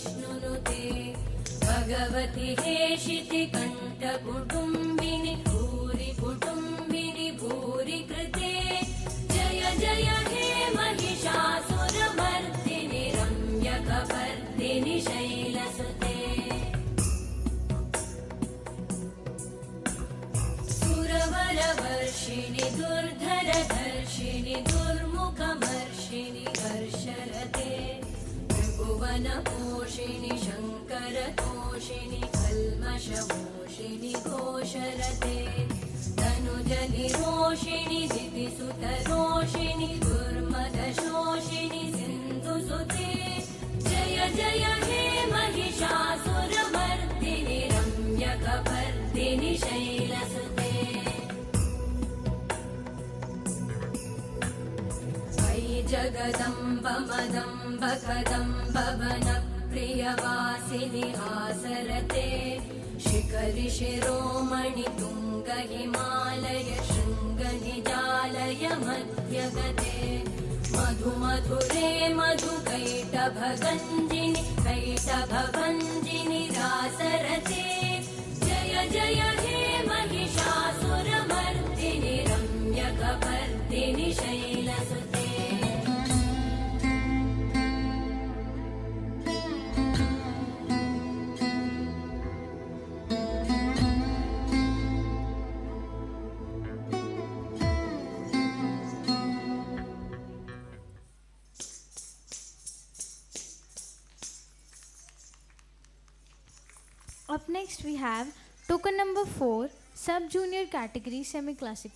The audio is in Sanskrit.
विष्णुनुते भगवति हेशिति कण्ठकुटुम्बिनि भूरि कुटुम्बिनि भूरि कृते जय जय हे महिषासुरमर्दिनि रम्यकपर्दिनि शैलसुते सुरवरवर्षिणि दुर्धरधर्षिणि दुर्मुखमर्षिणि हर्षरते त्रिभुवनपोषिणि शङ्करतोषिणि कल्मषमोषिणि घोषरते तनुजनिरोषिणि दितिसुतरोषिणि दुर्मदशोषिणि सिन्धुसुते जय जय हे महिषासुरमर्दिनि रम्यकपर्दिनि शैलसुते जगदम्ब मदम्ब कदम्ब वनप्रियवासिनि हासरते शिखरि शिरोमणि तुङ्ग हिमालय शृङ्गनिजालय मध्यगते मधुमधुरे मधुकैटभगञ्जिनि कैटभभञ्जिनि रासरते जय जय हे महिषासुरमर्दिनि रम्यकपर्दिनि शैलसुते Up next we have token number 4, sub junior category semi classical.